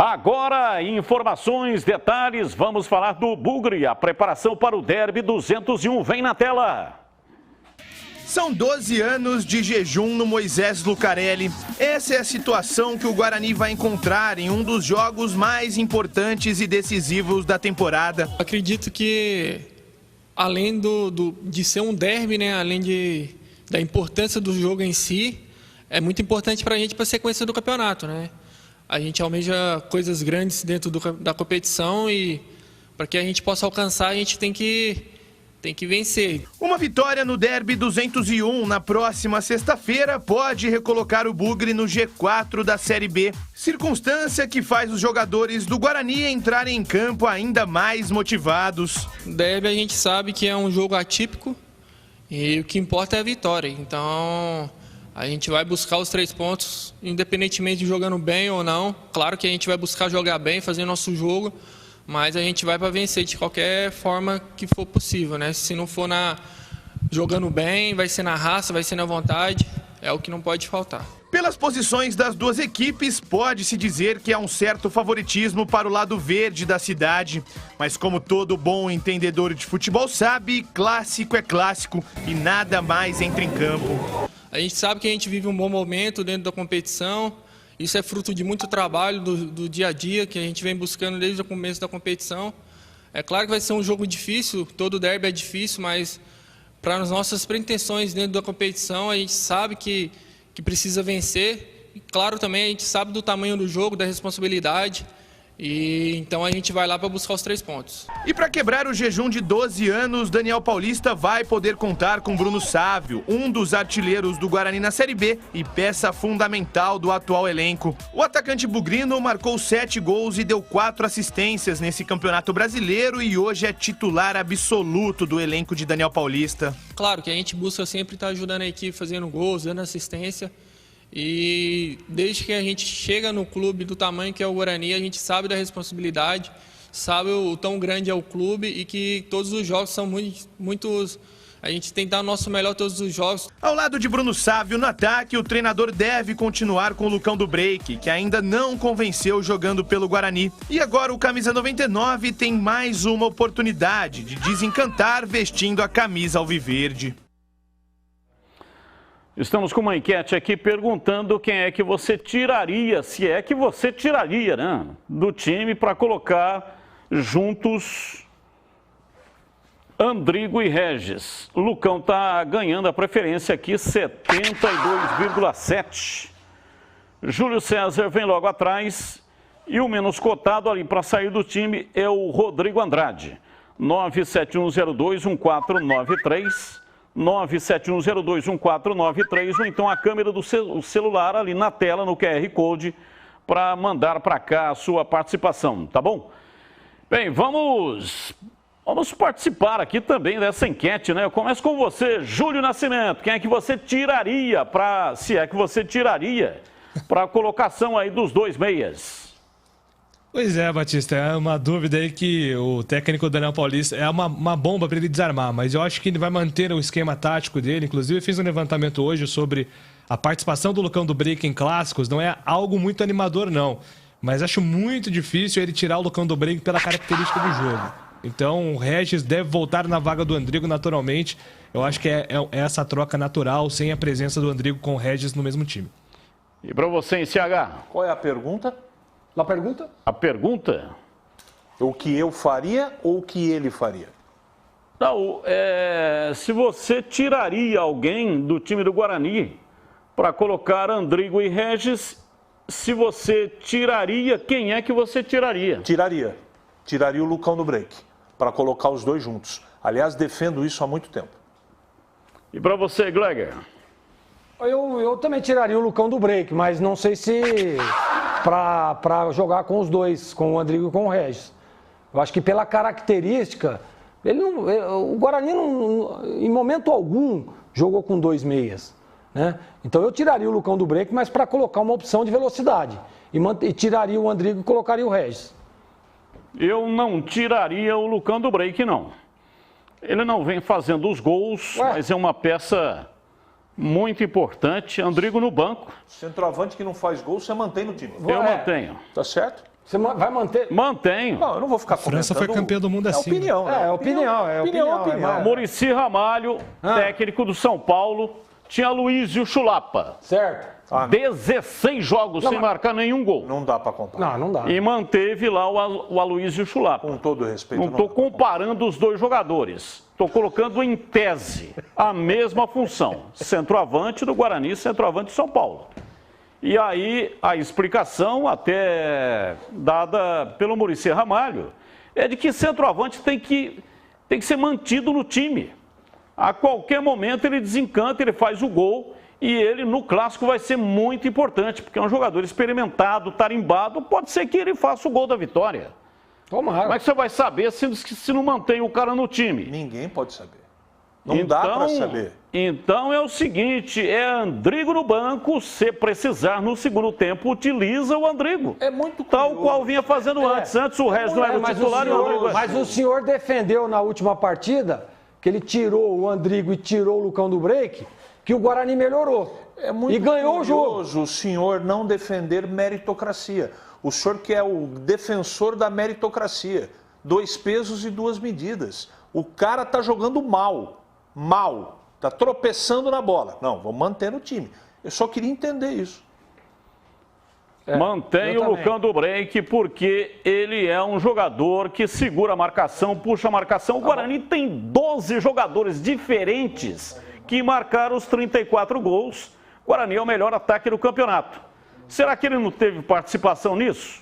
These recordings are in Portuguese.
Agora, informações, detalhes, vamos falar do Bugre. A preparação para o Derby 201 vem na tela. São 12 anos de jejum no Moisés Lucarelli. Essa é a situação que o Guarani vai encontrar em um dos jogos mais importantes e decisivos da temporada. Acredito que, além de ser um derby, né, além da importância do jogo em si, é muito importante para a gente para a sequência do campeonato, né? A gente almeja coisas grandes dentro da competição e para que a gente possa alcançar, a gente tem que vencer. Uma vitória no Derby 201 na próxima sexta-feira pode recolocar o Bugre no G4 da Série B. Circunstância que faz os jogadores do Guarani entrarem em campo ainda mais motivados. Derby a gente sabe que é um jogo atípico e o que importa é a vitória. Então a gente vai buscar os 3 pontos, independentemente de jogando bem ou não. Claro que a gente vai buscar jogar bem, fazer nosso jogo, mas a gente vai para vencer de qualquer forma que for possível, né? Se não for jogando bem, vai ser na raça, vai ser na vontade, é o que não pode faltar. Pelas posições das duas equipes, pode-se dizer que há um certo favoritismo para o lado verde da cidade. Mas como todo bom entendedor de futebol sabe, clássico é clássico e nada mais entra em campo. A gente sabe que a gente vive um bom momento dentro da competição. Isso é fruto de muito trabalho do dia a dia que a gente vem buscando desde o começo da competição. É claro que vai ser um jogo difícil, todo derby é difícil, mas para as nossas pretensões dentro da competição, a gente sabe que precisa vencer. E claro, também a gente sabe do tamanho do jogo, da responsabilidade. E então a gente vai lá para buscar os 3 pontos. E para quebrar o jejum de 12 anos, Daniel Paulista vai poder contar com Bruno Sávio, um dos artilheiros do Guarani na Série B e peça fundamental do atual elenco. O atacante bugrino marcou 7 gols e deu 4 assistências nesse campeonato brasileiro e hoje é titular absoluto do elenco de Daniel Paulista. Claro que a gente busca sempre estar ajudando a equipe, fazendo gols, dando assistência. E desde que a gente chega no clube do tamanho que é o Guarani, a gente sabe da responsabilidade, sabe o tão grande é o clube e que todos os jogos são muitos. A gente tem que dar o nosso melhor todos os jogos. Ao lado de Bruno Sávio no ataque, o treinador deve continuar com o Lucão do Break, que ainda não convenceu jogando pelo Guarani. E agora o camisa 99 tem mais uma oportunidade de desencantar vestindo a camisa alviverde. Estamos com uma enquete aqui perguntando quem é que você tiraria, se é que você tiraria, né, do time para colocar juntos Andrigo e Regis. O Lucão está ganhando a preferência aqui, 72,7. Júlio César vem logo atrás e o menos cotado ali para sair do time é o Rodrigo Andrade. 971021493. 971021493 ou então a câmera do celular ali na tela, no QR Code, para mandar para cá a sua participação, tá bom? Bem, vamos participar aqui também dessa enquete, né? Eu começo com você, Júlio Nascimento. Quem é que você tiraria se é que você tiraria, para a colocação aí dos 2 meias? Pois é, Batista, é uma dúvida aí que o técnico Daniel Paulista é uma bomba para ele desarmar, mas eu acho que ele vai manter o esquema tático dele. Inclusive, eu fiz um levantamento hoje sobre a participação do Lucão do Break em clássicos. Não é algo muito animador, não, mas acho muito difícil ele tirar o Lucão do Break pela característica do jogo. Então, o Regis deve voltar na vaga do Andrigo naturalmente. Eu acho que é essa troca natural, sem a presença do Andrigo com o Regis no mesmo time. E para você, em CH? Qual é a pergunta? A pergunta? A pergunta? O que eu faria ou o que ele faria? Não, se você tiraria alguém do time do Guarani para colocar Andrigo e Regis, se você tiraria, quem é que você tiraria? Tiraria o Lucão do Break, para colocar os 2 juntos. Aliás, defendo isso há muito tempo. E para você, Gleger? Eu também tiraria o Lucão do Break, mas não sei se para jogar com os 2, com o Andrigo e com o Regis. Eu acho que pela característica, o Guarani em momento algum jogou com 2 meias, né? Então eu tiraria o Lucão do Break, mas para colocar uma opção de velocidade. E tiraria o Andrigo e colocaria o Regis. Eu não tiraria o Lucão do Break, não. Ele não vem fazendo os gols, mas é uma peça muito importante. Andrigo no banco. Centroavante que não faz gol, você mantém no time. Eu mantenho. Tá certo? Você vai manter? Mantenho. Não, eu não vou ficar comentando. França foi campeã do mundo assim. Opinião, né? Opinião. Muricy Ramalho, técnico do São Paulo, tinha Aloísio Chulapa. Certo. 16 jogos sem marcar nenhum gol. Não dá para comparar. Não dá. E manteve lá o Aloísio Chulapa. Com todo respeito. Não estou comparando os dois jogadores. Estou colocando em tese a mesma função. Centroavante do Guarani, centroavante do São Paulo. E aí a explicação, até dada pelo Muricy Ramalho, é de que centroavante tem que ser mantido no time. A qualquer momento ele desencanta, ele faz o gol e ele no clássico vai ser muito importante, porque é um jogador experimentado, tarimbado, pode ser que ele faça o gol da vitória. Tomara. Como é que você vai saber se não mantém o cara no time? Ninguém pode saber. Não dá para saber. Então é o seguinte, é Andrigo no banco, se precisar no segundo tempo, utiliza o Andrigo. É muito tal curioso. qual vinha fazendo antes. Antes o Regis não era o titular e o Andrigo... Mas o senhor defendeu na última partida, que ele tirou o Andrigo e tirou o Lucão do break, que o Guarani melhorou. É muito e ganhou o jogo. O senhor não defender meritocracia. O senhor que é o defensor da meritocracia. 2 pesos e 2 medidas. O cara tá jogando mal. Tá tropeçando na bola. Não, vamos manter no time. Eu só queria entender isso. Mantém o Lucão do break porque ele é um jogador que segura a marcação, puxa a marcação. O Guarani tem 12 jogadores diferentes que marcaram os 34 gols. O Guarani é o melhor ataque do campeonato. Será que ele não teve participação nisso?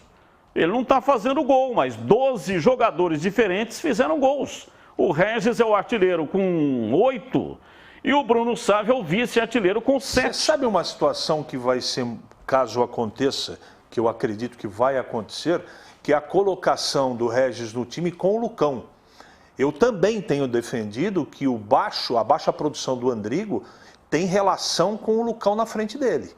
Ele não está fazendo gol, mas 12 jogadores diferentes fizeram gols. O Regis é o artilheiro com 8 e o Bruno Sávio é o vice-artilheiro com 7. Você sabe uma situação que vai ser, caso aconteça, que eu acredito que vai acontecer, que é a colocação do Regis no time com o Lucão. Eu também tenho defendido que a baixa produção do Andrigo tem relação com o Lucão na frente dele.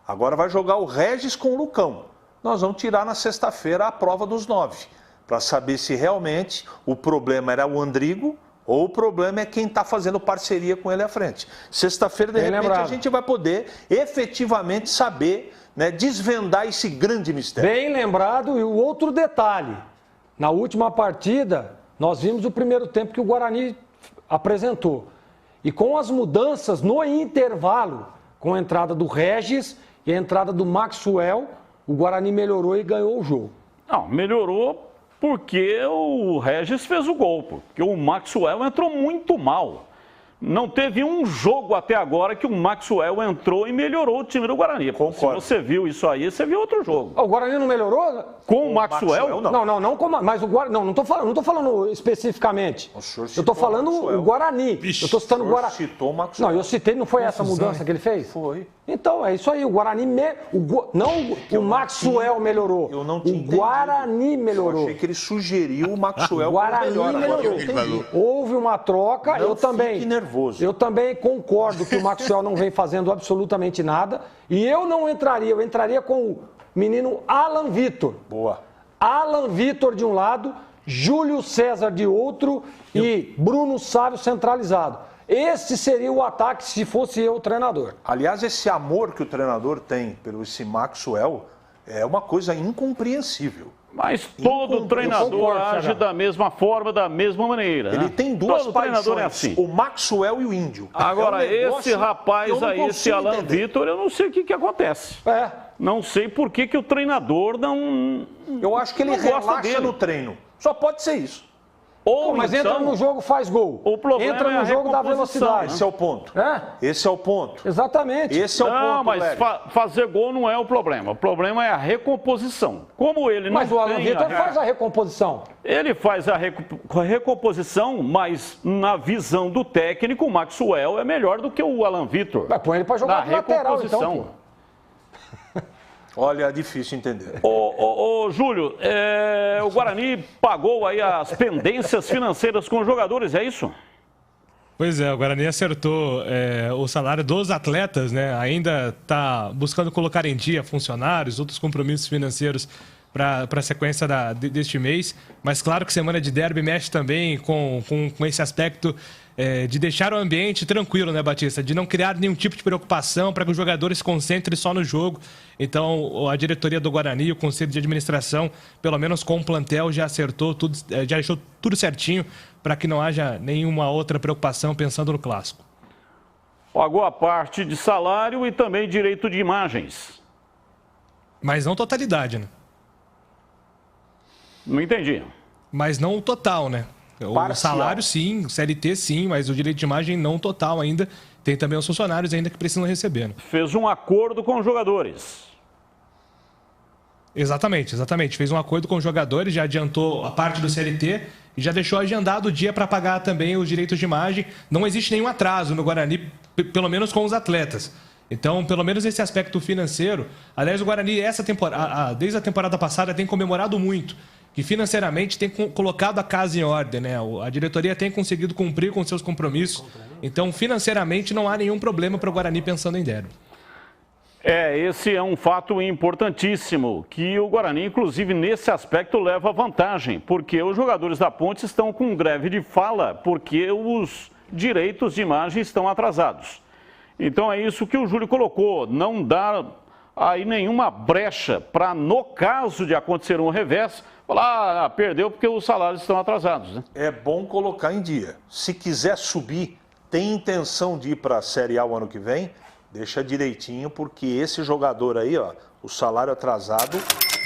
Agora vai jogar o Regis com o Lucão. Nós vamos tirar na sexta-feira a prova dos 9, para saber se realmente o problema era o Andrigo ou o problema é quem está fazendo parceria com ele à frente. Sexta-feira, de repente, a gente vai poder efetivamente saber, né, desvendar esse grande mistério. Bem lembrado. E o outro detalhe, na última partida, nós vimos o primeiro tempo que o Guarani apresentou. E com as mudanças no intervalo, com a entrada do Regis e a entrada do Maxwell, o Guarani melhorou e ganhou o jogo. Não, melhorou porque o Regis fez o gol, porque o Maxwell entrou muito mal. Não teve um jogo até agora que o Maxwell entrou e melhorou o time do Guarani. Concordo. Se você viu isso aí, você viu outro jogo. O Guarani não melhorou? Com o Maxwell? Não com mas o Guarani. Não tô falando especificamente. Eu tô falando o Guarani. Eu tô citando o Guarani. Citou o Maxwell. Não, eu citei, não foi essa mudança que ele fez? Foi. Então, é isso aí. O Guarani. O Maxwell melhorou. Eu não tinha entendido. O Guarani melhorou. Eu achei que ele sugeriu o Maxwell. O Guarani melhorou. Houve uma troca. Não eu também. fique nervoso. Eu também concordo que o Maxwell não vem fazendo absolutamente nada. E eu não entraria. Eu entraria com o menino Alan Vitor. Boa. Alan Vitor de um lado, Júlio César de outro e Bruno Sávio centralizado. Esse seria o ataque se fosse eu o treinador. Aliás, esse amor que o treinador tem pelo esse Maxwell é uma coisa incompreensível. Mas todo treinador age da mesma forma, da mesma maneira. Ele tem duas todo paixões, treinador é assim. O Maxwell e o Índio. Agora, esse rapaz aí, esse Alan entender. Vitor, eu não sei o que acontece. Não sei por que o treinador não... Eu acho que ele relaxa no treino. Só pode ser isso. Ou mas então, entra no jogo, faz gol. O problema entra no é jogo, dá recomposição, velocidade. Esse é o ponto. Esse é o ponto. Exatamente. Esse é o ponto, não, mas Léo. fazer gol não é o problema. O problema é a recomposição. Como ele não Mas o Alan tem Vitor faz a recomposição. Ele faz a recomposição, mas na visão do técnico, o Maxwell é melhor do que o Alan Vitor. Mas põe ele para jogar de lateral, então, pô. Olha, é difícil entender. Ô, Júlio, o Guarani pagou aí as pendências financeiras com os jogadores, é isso? Pois é, o Guarani acertou o salário dos atletas, né? Ainda está buscando colocar em dia funcionários, outros compromissos financeiros para a sequência deste mês. Mas claro que semana de derby mexe também com esse aspecto de deixar o ambiente tranquilo, né, Batista? De não criar nenhum tipo de preocupação para que os jogadores se concentrem só no jogo. Então, a diretoria do Guarani, o conselho de administração, pelo menos com o plantel, já acertou tudo, já deixou tudo certinho para que não haja nenhuma outra preocupação pensando no clássico. Pagou a parte de salário e também direito de imagens. Mas não totalidade, né? Não entendi. Mas não o total, né? O salário, sim, o CLT, sim, mas o direito de imagem não total ainda. Tem também os funcionários ainda que precisam receber. Né? Fez um acordo com os jogadores. Exatamente. Fez um acordo com os jogadores, já adiantou a parte do CLT e já deixou agendado o dia para pagar também os direitos de imagem. Não existe nenhum atraso no Guarani, pelo menos com os atletas. Então, pelo menos esse aspecto financeiro. Aliás, o Guarani, desde a temporada passada, tem comemorado muito. Que financeiramente tem colocado a casa em ordem, né? A diretoria tem conseguido cumprir com seus compromissos. Então, financeiramente, não há nenhum problema para o Guarani pensando em derby. Esse é um fato importantíssimo, que o Guarani, inclusive, nesse aspecto, leva vantagem, porque os jogadores da Ponte estão com greve de fala, porque os direitos de imagem estão atrasados. Então, é isso que o Júlio colocou, não dá aí nenhuma brecha para, no caso de acontecer um revés, falar, perdeu porque os salários estão atrasados. Né? É bom colocar em dia. Se quiser subir, tem intenção de ir para a Série A o ano que vem, deixa direitinho, porque esse jogador aí, ó, o salário atrasado,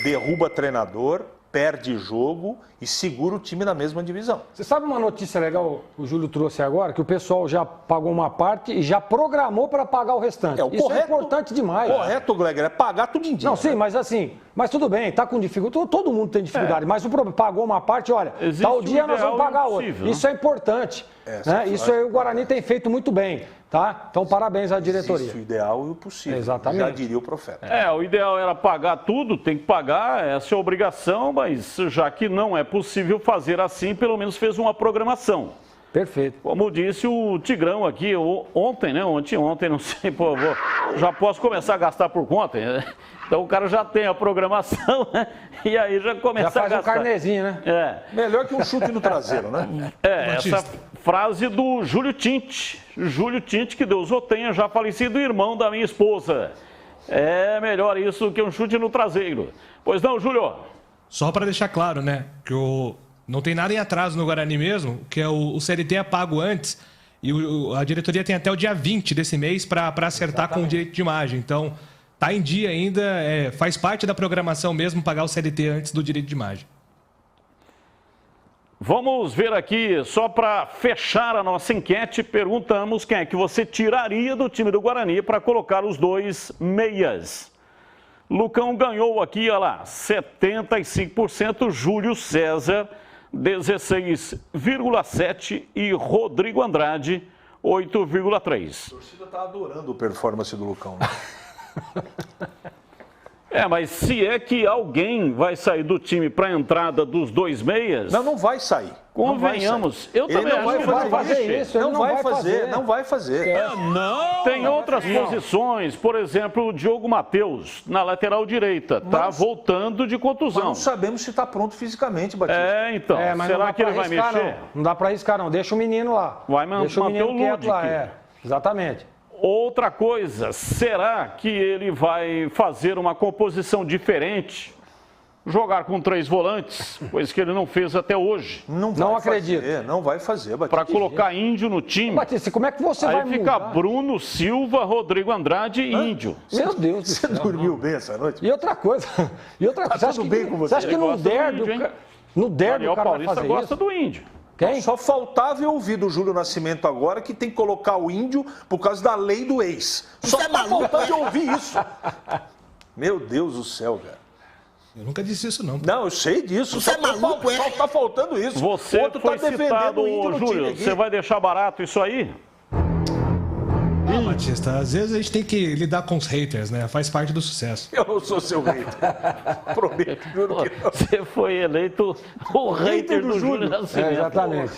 derruba treinador, perde jogo e segura o time na mesma divisão. Você sabe uma notícia legal que o Júlio trouxe agora? Que o pessoal já pagou uma parte e já programou para pagar o restante. Isso é importante demais. Correto, Gleger, é pagar tudo em dia. Não, sim, né? Mas assim, mas tudo bem, tá com dificuldade, todo mundo tem dificuldade, mas o problema, pagou uma parte, olha, tal dia nós vamos pagar outra. Isso é importante, né? Isso aí o Guarani tem feito muito bem, tá? Então parabéns à diretoria. Existe o ideal e o possível, exatamente. Já diria o profeta. O ideal era pagar tudo, tem que pagar, essa é a obrigação, mas já que não é possível fazer assim, pelo menos fez uma programação. Perfeito. Como disse o Tigrão aqui ontem, né? Ontem, não sei, já posso começar a gastar por conta. Então o cara já tem a programação, né? E aí já começa a gastar. Já faz um carnezinho, né? Melhor que um chute no traseiro, né? Essa frase do Júlio Tinte. Júlio Tinte, que Deus o tenha, já falecido irmão da minha esposa. É melhor isso que um chute no traseiro. Pois não, Júlio? Só para deixar claro, né? Que não tem nada em atraso no Guarani mesmo, que é o CLT é pago antes e a diretoria tem até o dia 20 desse mês para acertar com o direito de imagem. Então, tá em dia ainda, faz parte da programação mesmo pagar o CLT antes do direito de imagem. Vamos ver aqui, só para fechar a nossa enquete, perguntamos quem é que você tiraria do time do Guarani para colocar os dois meias. Lucão ganhou aqui, olha lá, 75%, Júlio César 16,7% e Rodrigo Andrade 8,3%. A torcida está adorando a performance do Lucão, né? Mas se é que alguém vai sair do time para a entrada dos dois meias... Não vai sair. Convenhamos. Eu também acho que vai fazer isso. Não vai fazer. Tem outras posições, por exemplo, o Diogo Matheus, na lateral direita, está voltando de contusão. Mas não sabemos se está pronto fisicamente, Batista. Então, será que ele vai mexer? Não dá para arriscar, não. Deixa o menino lá. Deixa o menino quieto lá, exatamente. Outra coisa, será que ele vai fazer uma composição diferente? Jogar com 3 volantes, coisa que ele não fez até hoje. Não acredito. Não vai fazer, Batista. Para colocar Índio no time. Batista, como é que você vai mudar? Aí fica Bruno, Silva, Rodrigo Andrade e Índio. Meu Deus do céu. Você dormiu bem essa noite? E outra coisa, tá tudo bem com você? Você acha que no derby o cara vai fazer gosta do Índio. Quem? Só faltava eu ouvir do Júlio Nascimento agora que tem que colocar o Índio por causa da lei do ex. Só faltava eu ouvir isso. Meu Deus do céu, cara. Eu nunca disse isso, não. Não, eu sei disso. Só tá faltando isso. Você foi citado, Júlio. Você vai deixar barato isso aí? Batista, às vezes a gente tem que lidar com os haters, né? Faz parte do sucesso. Eu não sou seu hater. Prometo, juro que não. Você foi eleito o hater do Júlio Nascimento. Exatamente.